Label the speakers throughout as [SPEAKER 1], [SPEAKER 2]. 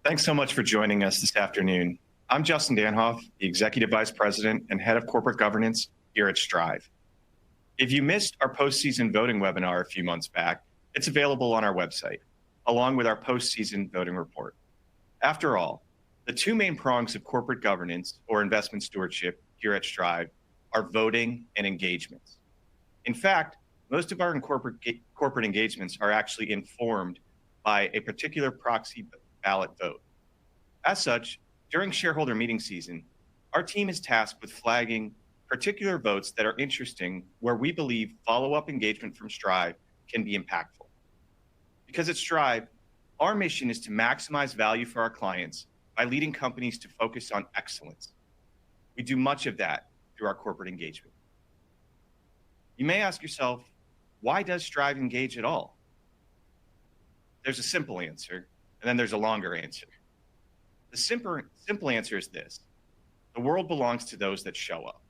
[SPEAKER 1] Thanks so much for joining us this afternoon. I'm Justin Danhof, the Executive Vice President and Head of Corporate Governance here at Strive. If you missed our postseason voting webinar a few months back, it's available on our website, along with our postseason voting report. After all, the two main prongs of corporate governance or investment stewardship here at Strive are voting and engagements. In fact, most of our corporate engagements are actually informed by a particular proxy ballot vote. As such, during shareholder meeting season, our team is tasked with flagging particular votes that are interesting where we believe follow-up engagement from Strive can be impactful. Because at Strive, our mission is to maximize value for our clients by leading companies to focus on excellence. We do much of that through our corporate engagement. You may ask yourself, why does Strive engage at all? There's a simple answer, and then there's a longer answer. The simple answer is this: the world belongs to those that show up.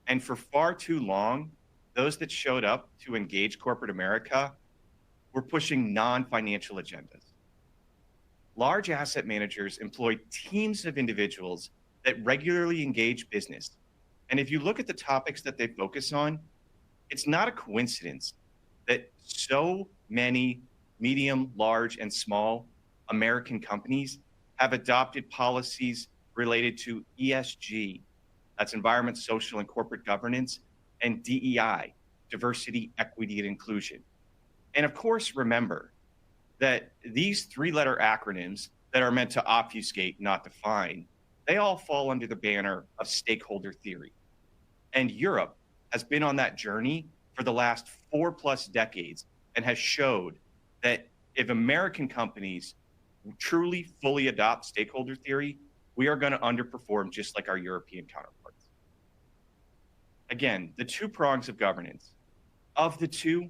[SPEAKER 1] And for far too long, those that showed up to engage corporate America were pushing non-financial agendas. Large asset managers employ teams of individuals that regularly engage business. And if you look at the topics that they focus on, it's not a coincidence that so many medium, large, and small American companies have adopted policies related to ESG, that's environment, social, and corporate governance, and DEI, diversity, equity, and inclusion. And of course, remember that these three-letter acronyms that are meant to obfuscate, not define, they all fall under the banner of stakeholder theory. And Europe has been on that journey for the last 4+ decades and has showed that if American companies truly fully adopt stakeholder theory, we are going to underperform just like our European counterparts. Again, the two prongs of governance. Of the two,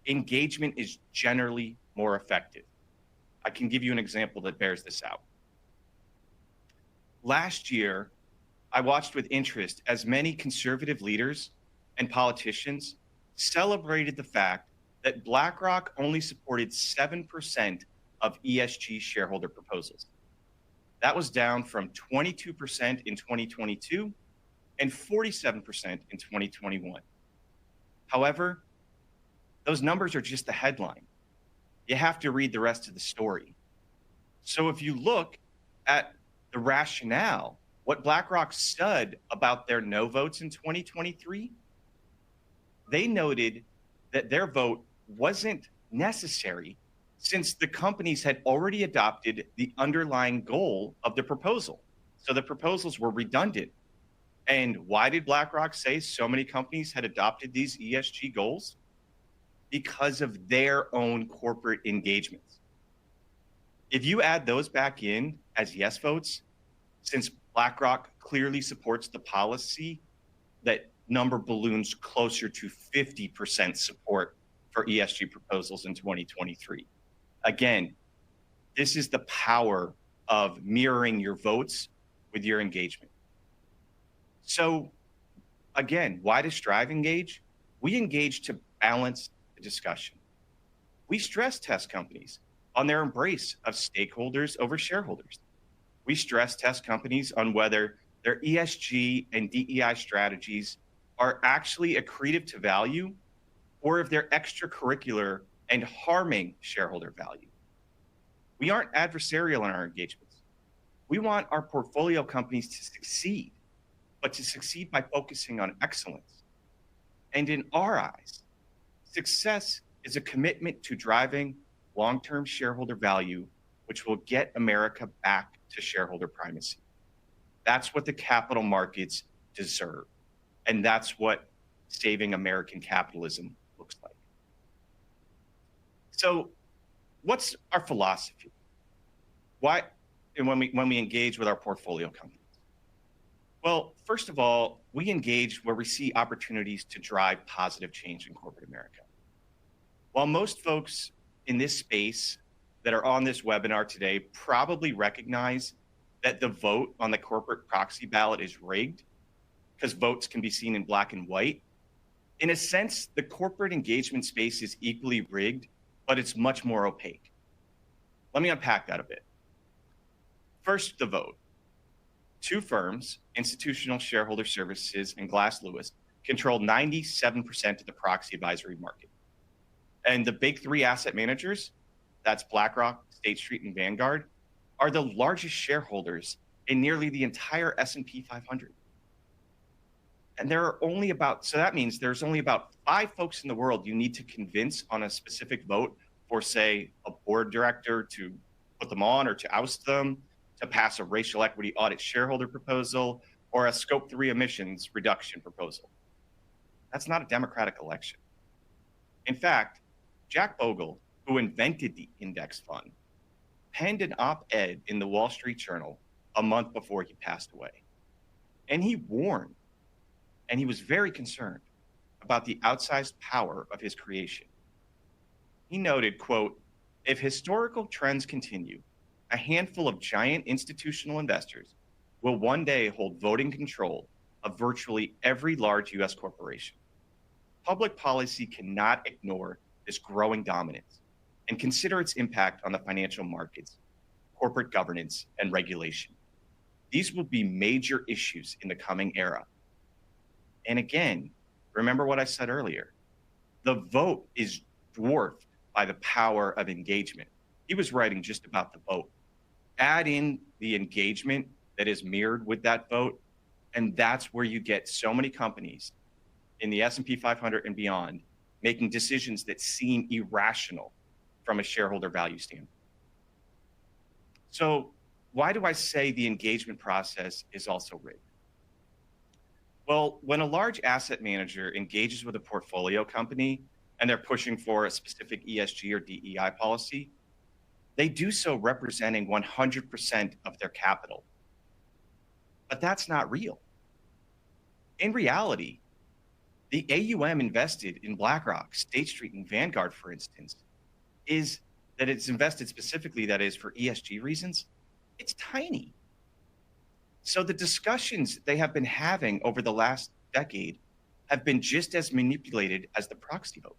[SPEAKER 1] engagement is generally more effective. I can give you an example that bears this out. Last year, I watched with interest as many conservative leaders and politicians celebrated the fact that BlackRock only supported 7% of ESG shareholder proposals. That was down from 22% in 2022 and 47% in 2021. However, those numbers are just the headline. You have to read the rest of the story. So if you look at the rationale, what BlackRock said about their no votes in 2023, they noted that their vote wasn't necessary since the companies had already adopted the underlying goal of the proposal. So the proposals were redundant. And why did BlackRock say so many companies had adopted these ESG goals? Because of their own corporate engagements. If you add those back in as yes votes, since BlackRock clearly supports the policy, that number balloons closer to 50% support for ESG proposals in 2023. Again, this is the power of mirroring your votes with your engagement. So again, why does Strive engage? We engage to balance the discussion. We stress test companies on their embrace of stakeholders over shareholders. We stress test companies on whether their ESG and DEI strategies are actually accretive to value or if they're extracurricular and harming shareholder value. We aren't adversarial in our engagements. We want our portfolio companies to succeed, but to succeed by focusing on excellence. And in our eyes, success is a commitment to driving long-term shareholder value, which will get America back to shareholder primacy. That's what the capital markets deserve. And that's what saving American capitalism looks like. So what's our philosophy? Why, and when we engage with our portfolio companies? Well, first of all, we engage where we see opportunities to drive positive change in corporate America. While most folks in this space that are on this webinar today probably recognize that the vote on the corporate proxy ballot is rigged because votes can be seen in black and white, in a sense, the corporate engagement space is equally rigged, but it's much more opaque. Let me unpack that a bit. First, the vote. Two firms, Institutional Shareholder Services and Glass Lewis, control 97% of the proxy advisory market. And the big three asset managers, that's BlackRock, State Street, and Vanguard, are the largest shareholders in nearly the entire S&P 500. And there are only about, so that means there's only about 5 folks in the world you need to convince on a specific vote for, say, a board director to put them on or to oust them, to pass a racial equity audit shareholder proposal, or a scope 3 emissions reduction proposal. That's not a democratic election. In fact, Jack Bogle, who invented the index fund, penned an op-ed in the Wall Street Journal a month before he passed away. And he warned, and he was very concerned about the outsized power of his creation. He noted, quote, "If historical trends continue, a handful of giant institutional investors will one day hold voting control of virtually every large US corporation. Public policy cannot ignore this growing dominance and consider its impact on the financial markets, corporate governance, and regulation. These will be major issues in the coming era." And again, remember what I said earlier, the vote is dwarfed by the power of engagement. He was writing just about the vote. Add in the engagement that is mirrored with that vote, and that's where you get so many companies in the S&P 500 and beyond making decisions that seem irrational from a shareholder value standpoint. So why do I say the engagement process is also rigged? Well, when a large asset manager engages with a portfolio company and they're pushing for a specific ESG or DEI policy, they do so representing 100% of their capital. But that's not real. In reality, the AUM invested in BlackRock, State Street, and Vanguard, for instance, is that it's invested specifically, that is, for ESG reasons, it's tiny. So the discussions they have been having over the last decade have been just as manipulated as the proxy vote.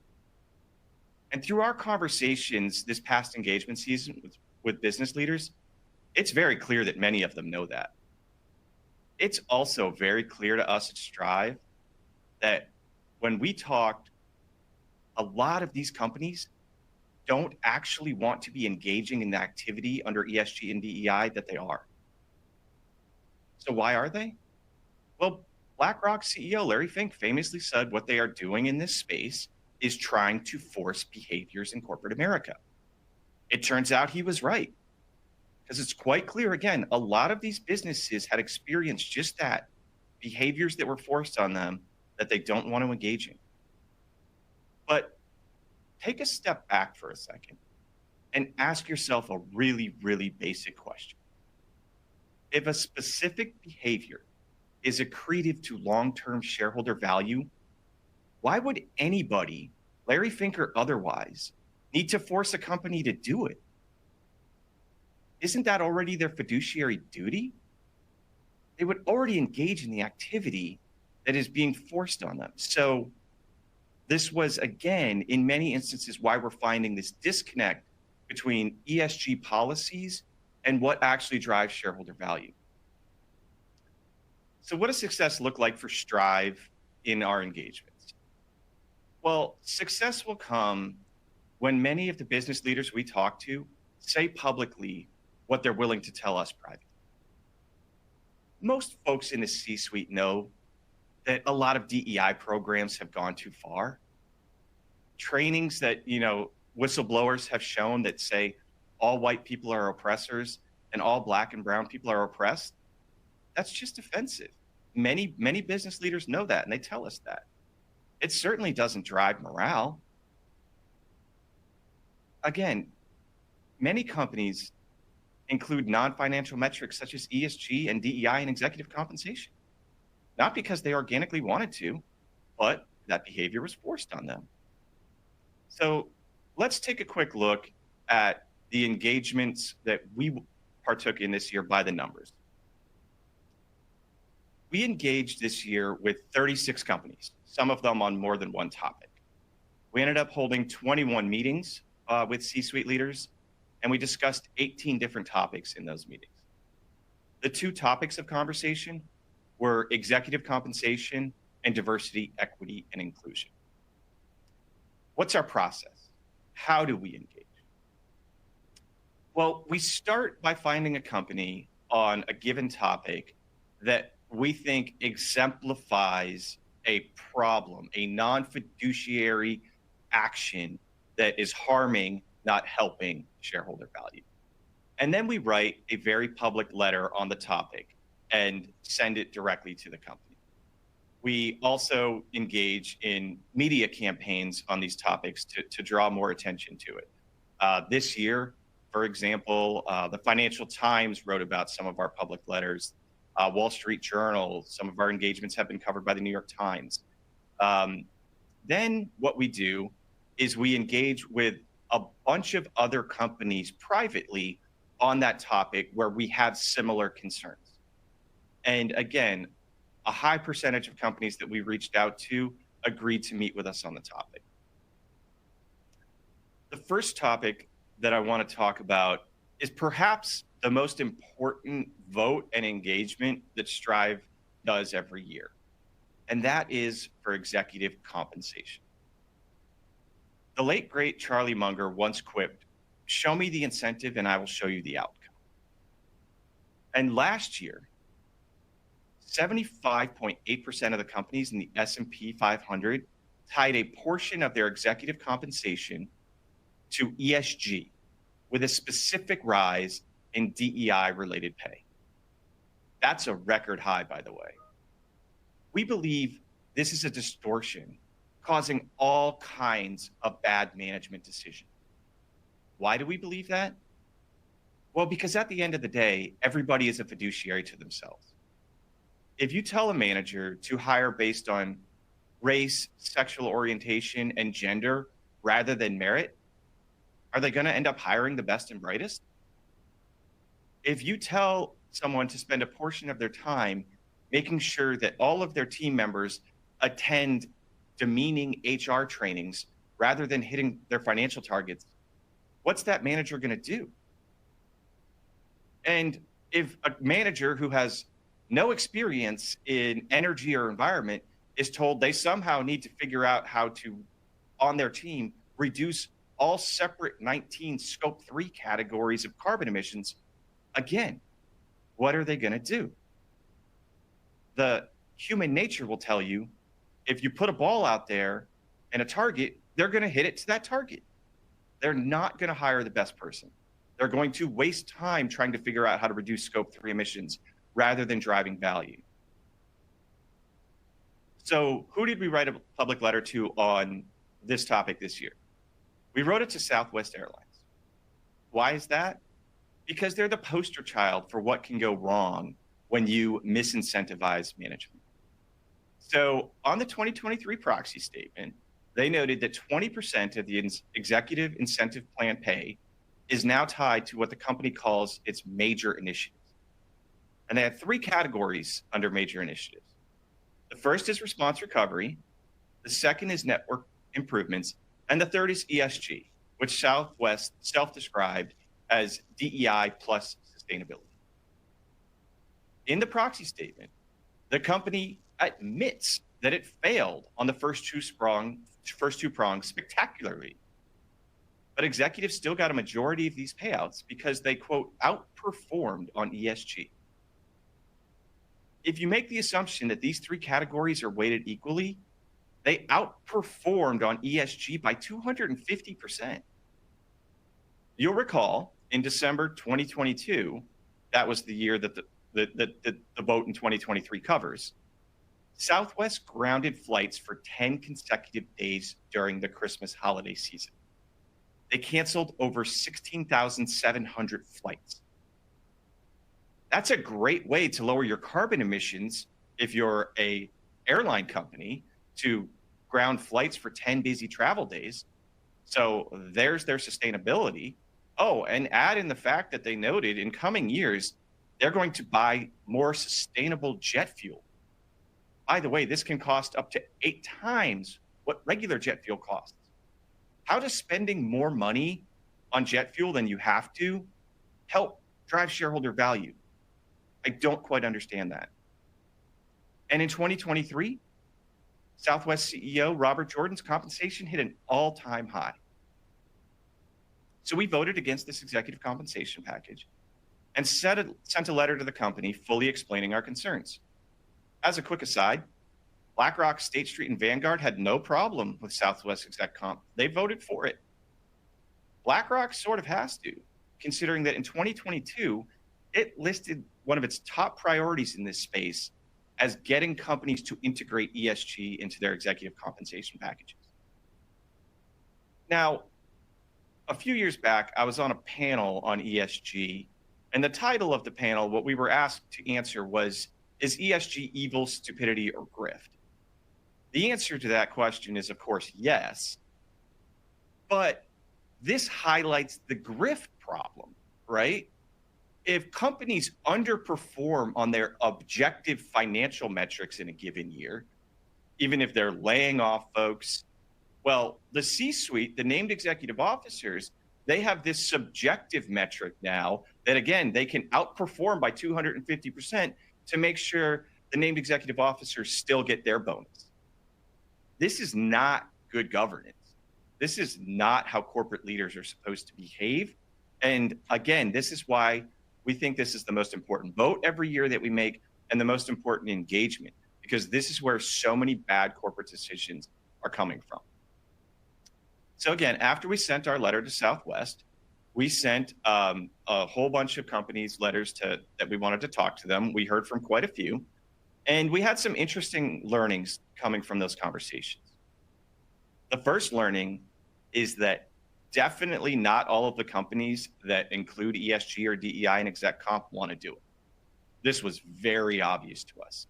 [SPEAKER 1] And through our conversations this past engagement season with business leaders, it's very clear that many of them know that. It's also very clear to us at Strive that when we talked, a lot of these companies don't actually want to be engaging in the activity under ESG and DEI that they are. So why are they? Well, BlackRock CEO Larry Fink famously said what they are doing in this space is trying to force behaviors in corporate America. It turns out he was right, because it's quite clear, again, a lot of these businesses had experienced just that, behaviors that were forced on them that they don't want to engage in. But take a step back for a second and ask yourself a really, really basic question. If a specific behavior is accretive to long-term shareholder value, why would anybody, Larry Fink or otherwise, need to force a company to do it? Isn't that already their fiduciary duty? They would already engage in the activity that is being forced on them. So this was, again, in many instances, why we're finding this disconnect between ESG policies and what actually drives shareholder value. So what does success look like for Strive in our engagements? Well, success will come when many of the business leaders we talk to say publicly what they're willing to tell us privately. Most folks in the C-suite know that a lot of DEI programs have gone too far. Trainings that, whistleblowers have shown that say all white people are oppressors and all black and brown people are oppressed, that's just offensive. Many business leaders know that, and they tell us that. It certainly doesn't drive morale. Again, many companies include non-financial metrics such as ESG and DEI in executive compensation, not because they organically wanted to, but that behavior was forced on them. So let's take a quick look at the engagements that we partook in this year by the numbers. We engaged this year with 36 companies, some of them on more than one topic. We ended up holding 21 meetings with C-suite leaders, and we discussed 18 different topics in those meetings. The two topics of conversation were executive compensation and diversity, equity, and inclusion. What's our process? How do we engage? Well, we start by finding a company on a given topic that we think exemplifies a problem, a non fiduciary action that is harming, not helping shareholder value. And then we write a very public letter on the topic and send it directly to the company. We also engage in media campaigns on these topics to draw more attention to it. This year, for example, the Financial Times wrote about some of our public letters. Wall Street Journal, some of our engagements have been covered by the New York Times. Then what we do is we engage with a bunch of other companies privately on that topic where we have similar concerns. And again, a high percentage of companies that we reached out to agreed to meet with us on the topic. The first topic that I want to talk about is perhaps the most important vote and engagement that Strive does every year, and that is for executive compensation. The late, great Charlie Munger once quipped, "Show me the incentive and I will show you the outcome." And last year, 75.8% of the companies in the S&P 500 tied a portion of their executive compensation to ESG, with a specific rise in DEI-related pay. That's a record high, by the way. We believe this is a distortion causing all kinds of bad management decisions. Why do we believe that? Well, because at the end of the day, everybody is a fiduciary to themselves. If you tell a manager to hire based on race, sexual orientation, and gender rather than merit, are they going to end up hiring the best and brightest? If you tell someone to spend a portion of their time making sure that all of their team members attend demeaning HR trainings rather than hitting their financial targets, what's that manager going to do? And if a manager who has no experience in energy or environment is told they somehow need to figure out how to, on their team, reduce all separate 19 scope 3 categories of carbon emissions, again, what are they going to do? The human nature will tell you, if you put a ball out there and a target, they're going to hit it to that target. They're not going to hire the best person. They're going to waste time trying to figure out how to reduce scope 3 emissions rather than driving value. So who did we write a public letter to on this topic this year? We wrote it to Southwest Airlines. Why is that? Because they're the poster child for what can go wrong when you misincentivize management. So on the 2023 proxy statement, they noted that 20% of the executive incentive plan pay is now tied to what the company calls its major initiatives. And they have three categories under major initiatives. The first is response recovery, the second is network improvements, and the third is ESG, which Southwest self-described as DEI plus sustainability. In the proxy statement, the company admits that it failed on the first two prongs spectacularly. But executives still got a majority of these payouts because they, quote, outperformed on ESG. If you make the assumption that these three categories are weighted equally, they outperformed on ESG by 250%. You'll recall in December 2022, that was the year that the vote in 2023 covers, Southwest grounded flights for 10 consecutive days during the Christmas holiday season. They canceled over 16,700 flights. That's a great way to lower your carbon emissions if you're a airline company, to ground flights for 10 busy travel days. So there's their sustainability. Oh, and add in the fact that they noted in coming years, they're going to buy more sustainable jet fuel. By the way, this can cost up to 8 times what regular jet fuel costs. How does spending more money on jet fuel than you have to help drive shareholder value? I don't quite understand that. And in 2023, Southwest CEO Robert Jordan's compensation hit an all-time high. So we voted against this executive compensation package and sent a letter to the company fully explaining our concerns. As a quick aside, BlackRock, State Street, and Vanguard had no problem with Southwest exec comp. They voted for it. BlackRock sort of has to, considering that in 2022, it listed one of its top priorities in this space as getting companies to integrate ESG into their executive compensation packages. Now, a few years back, I was on a panel on ESG, and the title of the panel, what we were asked to answer was, is ESG evil, stupidity, or grift? The answer to that question is, of course, yes. But this highlights the grift problem, right? If companies underperform on their objective financial metrics in a given year, even if they're laying off folks, well, the C-suite, the named executive officers, they have this subjective metric now that, again, they can outperform by 250% to make sure the named executive officers still get their bonus. This is not good governance. This is not how corporate leaders are supposed to behave. And again, this is why we think this is the most important vote every year that we make and the most important engagement, because this is where so many bad corporate decisions are coming from. So again, after we sent our letter to Southwest, we sent a whole bunch of companies letters that we wanted to talk to them. We heard from quite a few, and we had some interesting learnings coming from those conversations. The first learning is that definitely not all of the companies that include ESG or DEI and exec comp want to do it. This was very obvious to us.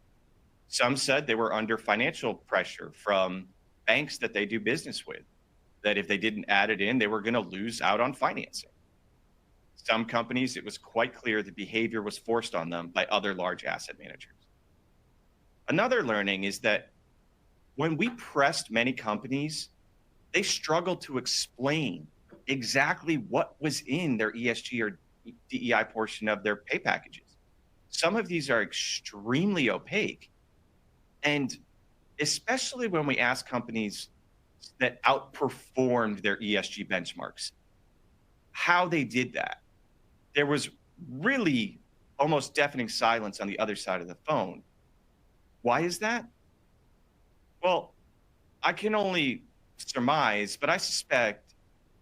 [SPEAKER 1] Some said they were under financial pressure from banks that they do business with, that if they didn't add it in, they were going to lose out on financing. Some companies, it was quite clear the behavior was forced on them by other large asset managers. Another learning is that when we pressed many companies, they struggled to explain exactly what was in their ESG or DEI portion of their pay packages. Some of these are extremely opaque. And especially when we ask companies that outperformed their ESG benchmarks, how they did that. There was really almost deafening silence on the other side of the phone. Why is that? Well, I can only surmise, but I suspect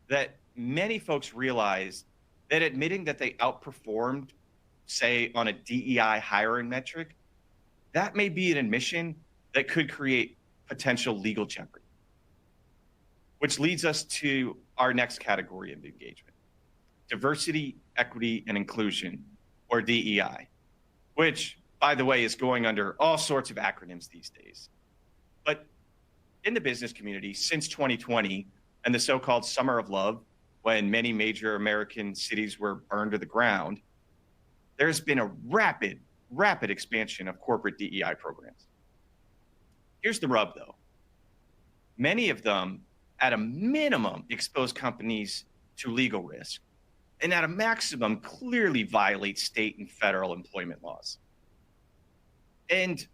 [SPEAKER 1] that many folks realize that admitting that they outperformed, say, on a DEI hiring metric, that may be an admission that could create potential legal jeopardy. Which leads us to our next category of engagement, diversity, equity, and inclusion, or DEI, which, by the way, is going under all sorts of acronyms these days. But in the business community, since 2020 and the so-called Summer of Love, when many major American cities were burned to the ground, there's been a rapid expansion of corporate DEI programs. Here's the rub, though. Many of them, at a minimum, expose companies to legal risk, and at a maximum, clearly violate state and federal employment laws. And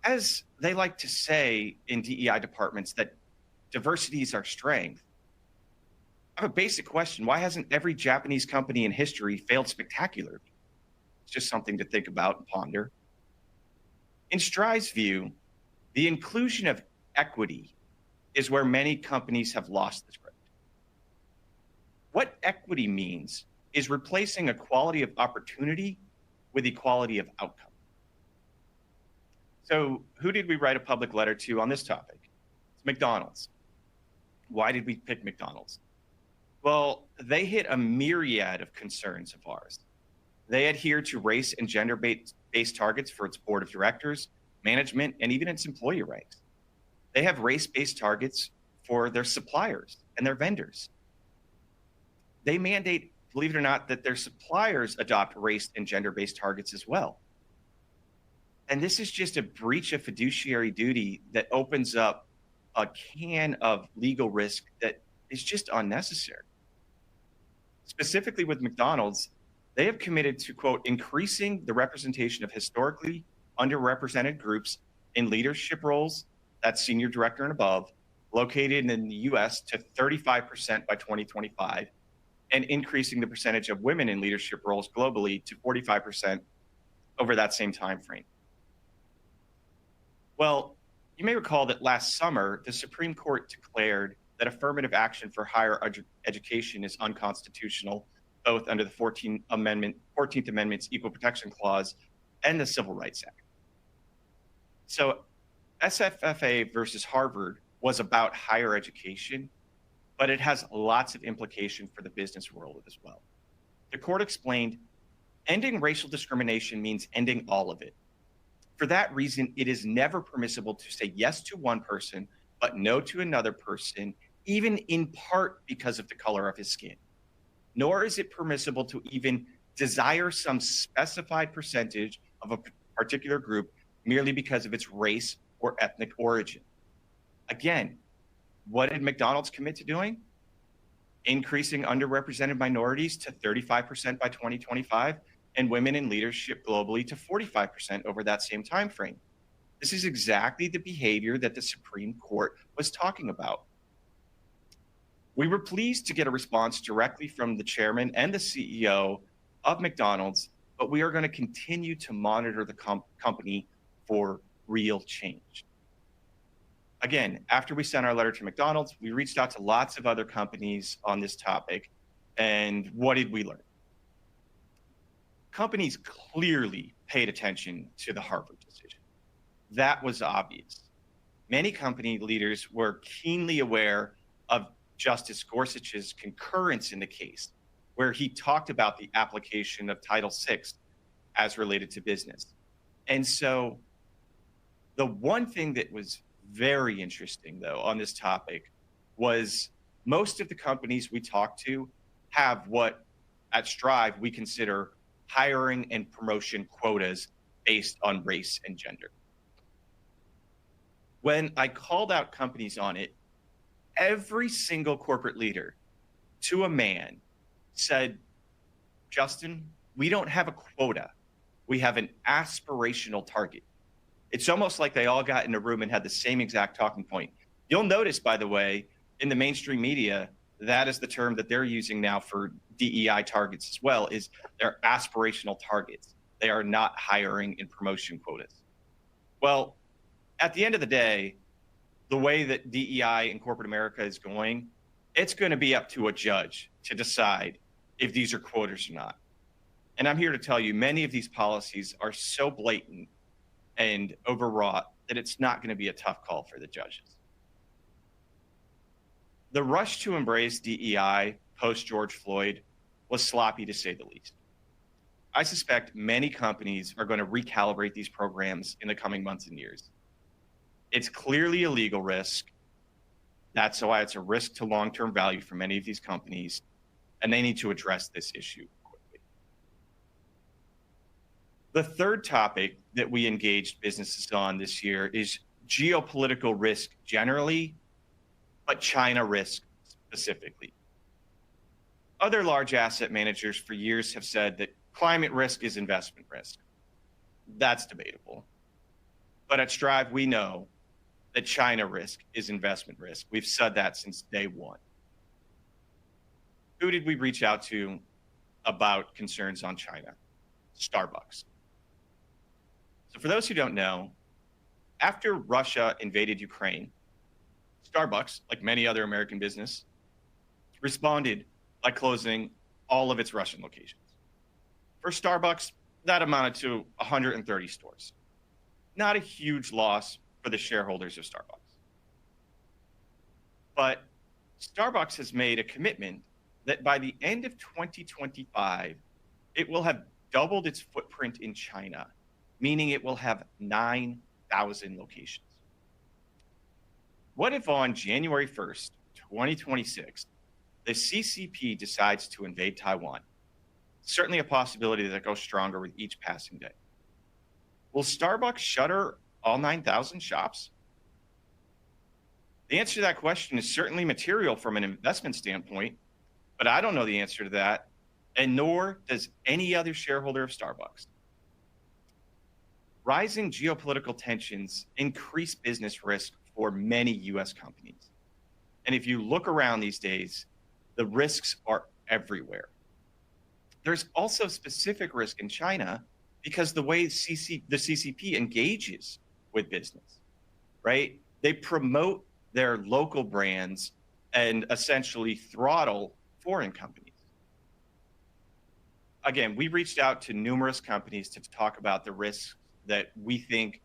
[SPEAKER 1] as they like to say in DEI departments that diversity is our strength, I have a basic question. Why hasn't every Japanese company in history failed spectacularly? It's just something to think about and ponder. In Strive's view, the inclusion of equity is where many companies have lost the script. What equity means is replacing equality of opportunity with equality of outcome. So who did we write a public letter to on this topic? It's McDonald's. Why did we pick McDonald's? Well, they hit a myriad of concerns of ours. They adhere to race and gender-based targets for its board of directors, management, and even its employee ranks. They have race-based targets for their suppliers and their vendors. They mandate, believe it or not, that their suppliers adopt race and gender-based targets as well. And this is just a breach of fiduciary duty that opens up a can of legal risk that is just unnecessary. Specifically with McDonald's, They have committed to, quote, increasing the representation of historically underrepresented groups in leadership roles, that's senior director and above, located in the US to 35% by 2025, and increasing the percentage of women in leadership roles globally to 45% over that same time frame. Well, you may recall that last summer, the Supreme Court declared that affirmative action for higher education is unconstitutional, both under the 14th Amendment's Equal Protection Clause and the Civil Rights Act. So SFFA versus Harvard was about higher education, but it has lots of implication for the business world as well. The court explained, ending racial discrimination means ending all of it. For that reason, it is never permissible to say yes to one person, but no to another person, even in part because of the color of his skin. Nor is it permissible to even desire some specified percentage of a particular group merely because of its race or ethnic origin. Again, what did McDonald's commit to doing? Increasing underrepresented minorities to 35% by 2025 and women in leadership globally to 45% over that same time frame. This is exactly the behavior that the Supreme Court was talking about. We were pleased to get a response directly from the chairman and the CEO of McDonald's, but we are going to continue to monitor the company for real change. Again, after we sent our letter to McDonald's, we reached out to lots of other companies on this topic. And what did we learn? Companies clearly paid attention to the Harvard decision. That was obvious. Many company leaders were keenly aware of Justice Gorsuch's concurrence in the case, where he talked about the application of Title VI as related to business. And so the one thing that was very interesting, though, on this topic was most of the companies we talked to have what at Strive we consider hiring and promotion quotas based on race and gender. When I called out companies on it, every single corporate leader to a man said, Justin, we don't have a quota. We have an aspirational target. It's almost like they all got in a room and had the same exact talking point. You'll notice, by the way, in the mainstream media, that is the term that they're using now for DEI targets as well, is they're aspirational targets. They are not hiring and promotion quotas. Well, at the end of the day, the way that DEI in corporate America is going, it's going to be up to a judge to decide if these are quotas or not. And I'm here to tell you, many of these policies are so blatant and overwrought that it's not going to be a tough call for the judges. The rush to embrace DEI post George Floyd was sloppy, to say the least. I suspect many companies are going to recalibrate these programs in the coming months and years. It's clearly a legal risk. That's why it's a risk to long-term value for many of these companies, and they need to address this issue quickly. The third topic that we engaged businesses on this year is geopolitical risk generally, but China risk specifically. Other large asset managers for years have said that climate risk is investment risk. That's debatable. But at Strive, we know that China risk is investment risk. We've said that since day one. Who did we reach out to about concerns on China? Starbucks. So for those who don't know, after Russia invaded Ukraine, Starbucks, like many other American business, responded by closing all of its Russian locations. For Starbucks, that amounted to 130 stores. Not a huge loss for the shareholders of Starbucks. But Starbucks has made a commitment that by the end of 2025, it will have doubled its footprint in China, meaning it will have 9,000 locations. What if on January 1st, 2026, the CCP decides to invade Taiwan? Certainly a possibility that goes stronger with each passing day. Will Starbucks shutter all 9,000 shops? The answer to that question is certainly material from an investment standpoint, but I don't know the answer to that, and nor does any other shareholder of Starbucks. Rising geopolitical tensions increase business risk for many US companies. And if you look around these days, the risks are everywhere. There's also specific risk in China because the way the CCP engages with business, right? They promote their local brands and essentially throttle foreign companies. Again, we reached out to numerous companies to talk about the risks that we think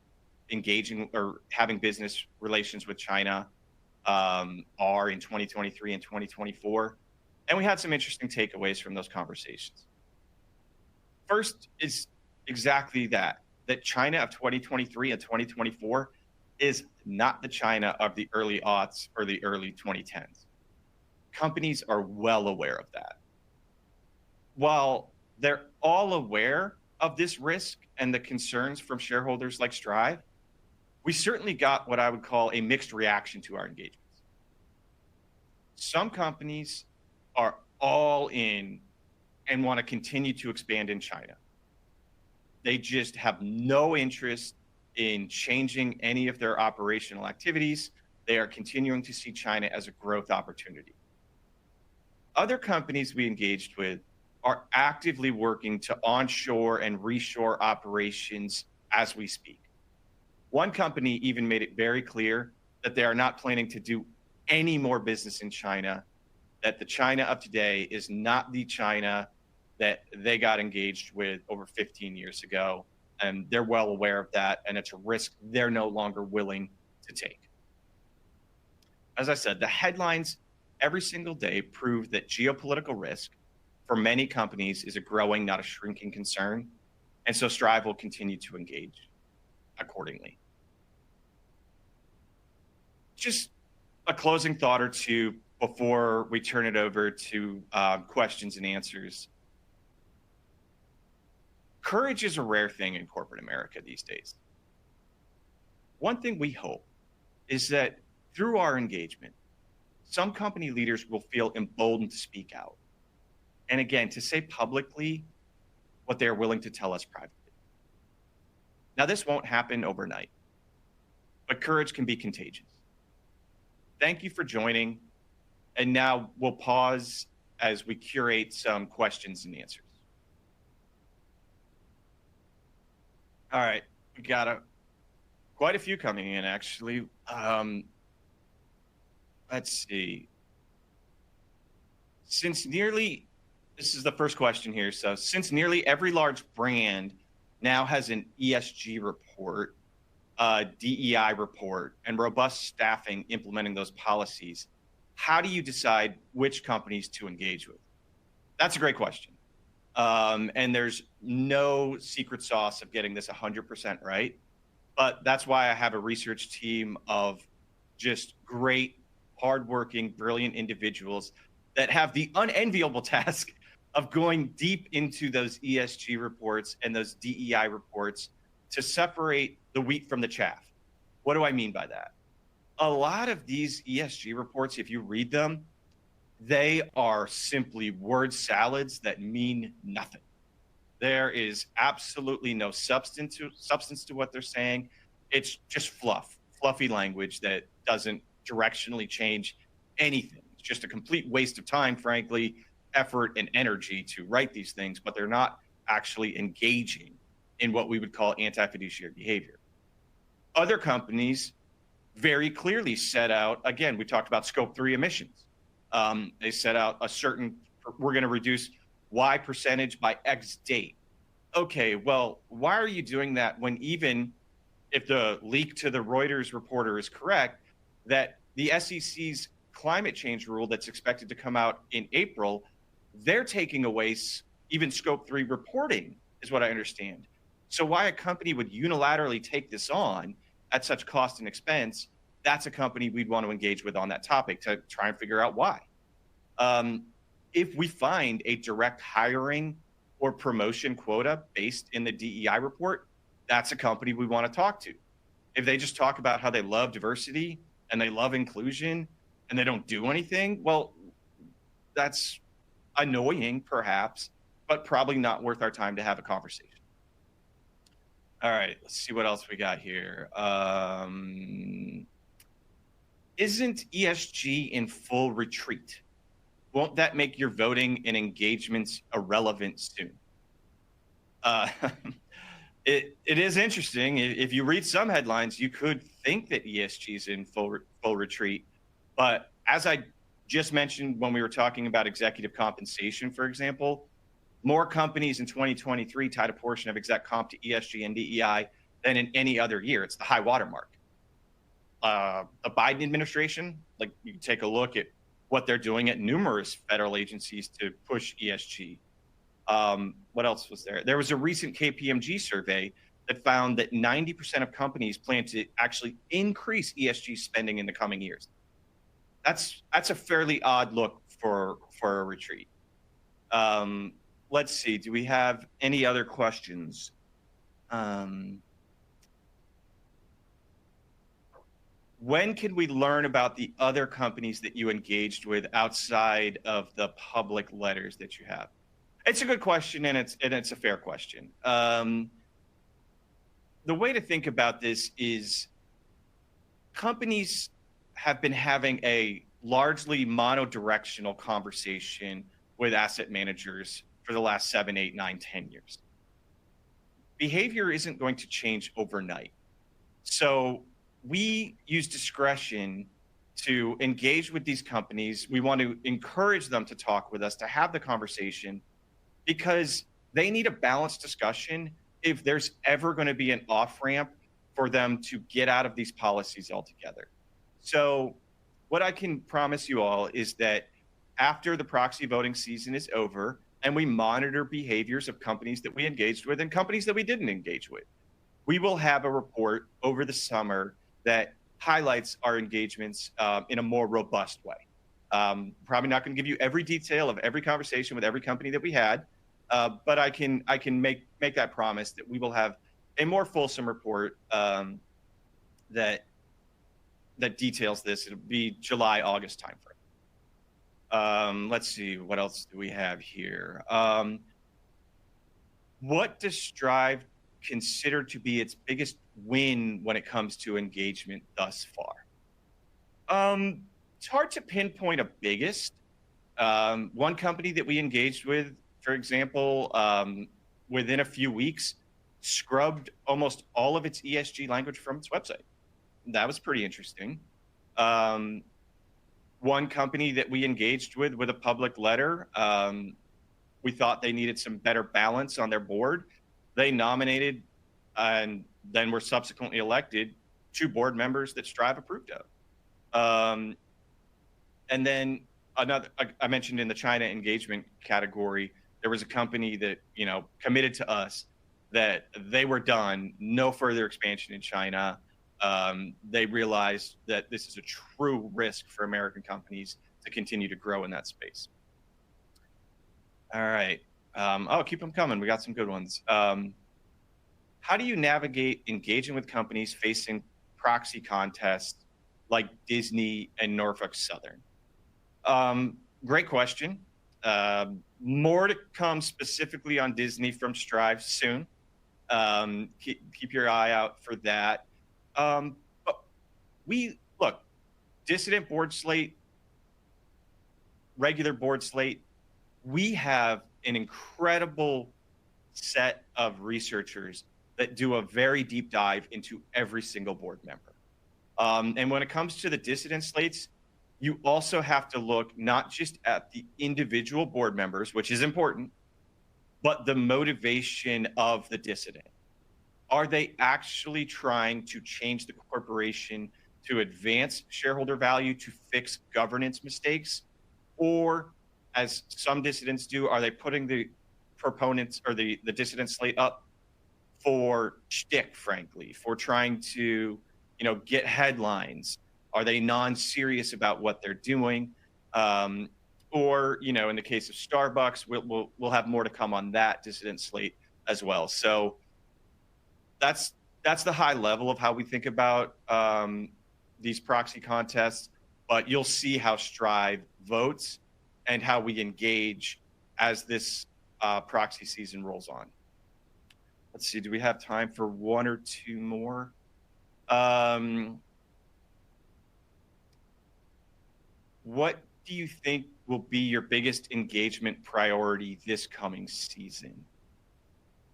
[SPEAKER 1] engaging or having business relations with China are in 2023 and 2024. And we had some interesting takeaways from those conversations. First is exactly that China of 2023 and 2024 is not the China of the early aughts or the early 2010s. Companies are well aware of that. While they're all aware of this risk and the concerns from shareholders like Strive, we certainly got what I would call a mixed reaction to our engagements. Some companies are all in and want to continue to expand in China. They just have no interest in changing any of their operational activities. They are continuing to see China as a growth opportunity. Other companies we engaged with are actively working to onshore and reshore operations as we speak. One company even made it very clear that they are not planning to do any more business in China, that the China of today is not the China that they got engaged with over 15 years ago. And they're well aware of that, and it's a risk they're no longer willing to take. As I said, the headlines every single day prove that geopolitical risk for many companies is a growing, not a shrinking concern. And so Strive will continue to engage accordingly. Just a closing thought or two before we turn it over to questions and answers. Courage is a rare thing in corporate America these days. One thing we hope is that through our engagement, some company leaders will feel emboldened to speak out. And again, to say publicly what they are willing to tell us privately. Now, this won't happen overnight, but courage can be contagious. Thank you for joining. And now we'll pause as we curate some questions and answers. All right, we got quite a few coming in, actually. Let's see. This is the first question here. So since nearly every large brand now has an ESG report, DEI report, and robust staffing implementing those policies, how do you decide which companies to engage with? That's a great question. And there's no secret sauce of getting this 100% right. But that's why I have a research team of just great, hardworking, brilliant individuals that have the unenviable task of going deep into those ESG reports and those DEI reports to separate the wheat from the chaff. What do I mean by that? A lot of these ESG reports, if you read them, they are simply word salads that mean nothing. There is absolutely no substance to what they're saying. It's just fluffy language that doesn't directionally change anything. It's just a complete waste of time, frankly, effort and energy to write these things, but they're not actually engaging in what we would call anti-fiduciary behavior. Other companies very clearly set out, again, we talked about scope 3 emissions. They set out we're going to reduce Y percentage by X date. Okay, well, why are you doing that when even if the leak to the Reuters reporter is correct, that the SEC's climate change rule that's expected to come out in April, they're taking away even scope 3 reporting, is what I understand. So why a company would unilaterally take this on at such cost and expense, that's a company we'd want to engage with on that topic to try and figure out why. If we find a direct hiring or promotion quota based in the DEI report, that's a company we want to talk to. If they just talk about how they love diversity and they love inclusion and they don't do anything, well, that's annoying perhaps, but probably not worth our time to have a conversation. All right, let's see what else we got here. Isn't ESG in full retreat? Won't that make your voting and engagements irrelevant soon? Uh, it is interesting. If you read some headlines, you could think that ESG is in full retreat. But as I just mentioned when we were talking about executive compensation, for example, more companies in 2023 tied a portion of exec comp to ESG and DEI than in any other year. It's the high watermark. The Biden administration, like you can take a look at what they're doing at numerous federal agencies to push ESG. What else was there? There was a recent KPMG survey that found that 90% of companies plan to actually increase ESG spending in the coming years. That's a fairly odd look for a retreat. Let's see. Do we have any other questions? When can we learn about the other companies that you engaged with outside of the public letters that you have? It's a good question, and it's a fair question. The way to think about this is companies have been having a largely monodirectional conversation with asset managers for the last 7, 8, 9, 10 years. Behavior isn't going to change overnight. So we use discretion to engage with these companies. We want to encourage them to talk with us, to have the conversation, because they need a balanced discussion if there's ever going to be an off-ramp for them to get out of these policies altogether. So what I can promise you all is that after the proxy voting season is over and we monitor behaviors of companies that we engaged with and companies that we didn't engage with, we will have a report over the summer that highlights our engagements in a more robust way. Probably not going to give you every detail of every conversation with every company that we had, but I can make that promise that we will have a more fulsome report that details this. It'll be July, August timeframe. Let's see, what else do we have here? What does Strive consider to be its biggest win when it comes to engagement thus far? It's hard to pinpoint a biggest. One company that we engaged with, for example, within a few weeks, scrubbed almost all of its ESG language from its website. That was pretty interesting. One company that we engaged with a public letter, we thought they needed some better balance on their board. They nominated and then were subsequently elected 2 board members that Strive approved of. And then another, I mentioned in the China engagement category, there was a company that, committed to us that they were done, no further expansion in China. They realized that this is a true risk for American companies to continue to grow in that space. All right. Keep them coming. We got some good ones. How do you navigate engaging with companies facing proxy contests like Disney and Norfolk Southern? Great question. More to come specifically on Disney from Strive soon. Keep your eye out for that. But dissident board slate, regular board slate, we have an incredible set of researchers that do a very deep dive into every single board member. And when it comes to the dissident slates, you also have to look not just at the individual board members, which is important, but the motivation of the dissident. Are they actually trying to change the corporation to advance shareholder value, to fix governance mistakes? Or, as some dissidents do, are they putting the proponents or the dissident slate up for shtick, frankly, for trying to, get headlines? Are they non-serious about what they're doing? Or, in the case of Starbucks, we'll have more to come on that dissident slate as well. So that's the high level of how we think about these proxy contests. But you'll see how Strive votes and how we engage as this proxy season rolls on. Let's see, do we have time for one or two more? What do you think will be your biggest engagement priority this coming season?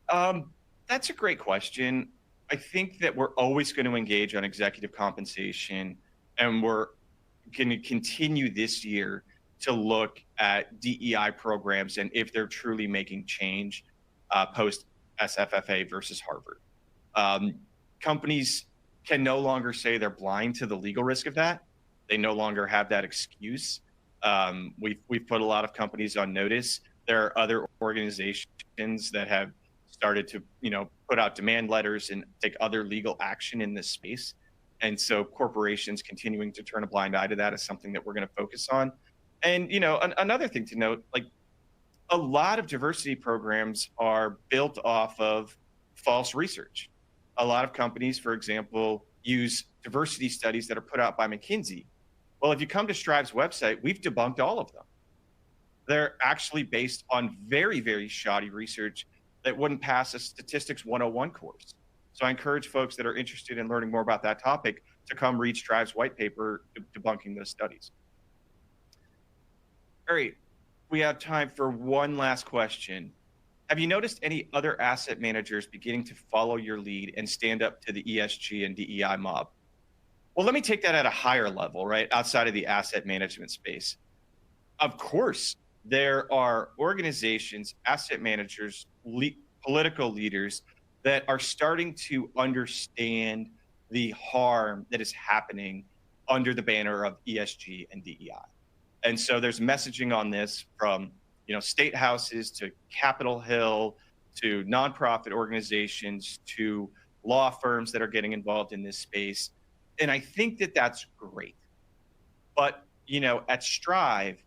[SPEAKER 1] That's a great question. I think that we're always going to engage on executive compensation, and we're going to continue this year to look at DEI programs and if they're truly making change post SFFA versus Harvard. Um, Companies can no longer say they're blind to the legal risk of that. They no longer have that excuse. We've put a lot of companies on notice. There are other organizations that have started to put out demand letters and take other legal action in this space. And so corporations continuing to turn a blind eye to that is something that we're going to focus on. And another thing to note, like a lot of diversity programs are built off of false research. A lot of companies, for example, use diversity studies that are put out by McKinsey. Well, if you come to Strive's website, we've debunked all of them. They're actually based on very, very shoddy research that wouldn't pass a Statistics 101 course. So I encourage folks that are interested in learning more about that topic to come read Strive's white paper debunking those studies. All right, we have time for one last question. Have you noticed any other asset managers beginning to follow your lead and stand up to the ESG and DEI mob? Well, let me take that at a higher level, right? Outside of the asset management space. Of course, there are organizations, asset managers, political leaders that are starting to understand the harm that is happening under the banner of ESG and DEI. And so there's messaging on this from state houses to Capitol Hill to nonprofit organizations to law firms that are getting involved in this space. And I think that that's great. But, at Strive,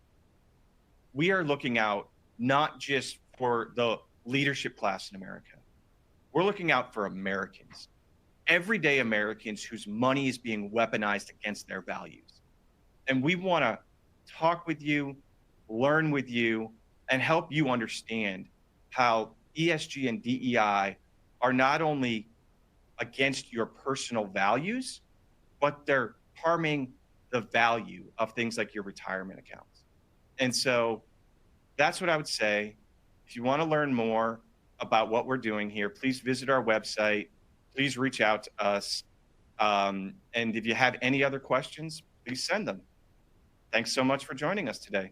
[SPEAKER 1] we are looking out not just for the leadership class in America. We're looking out for Americans, everyday Americans whose money is being weaponized against their values. And we want to talk with you, learn with you, and help you understand how ESG and DEI are not only against your personal values, but they're harming the value of things like your retirement accounts. And so that's what I would say. If you want to learn more about what we're doing here, please visit our website. Please reach out to us. And if you have any other questions, please send them. Thanks so much for joining us today.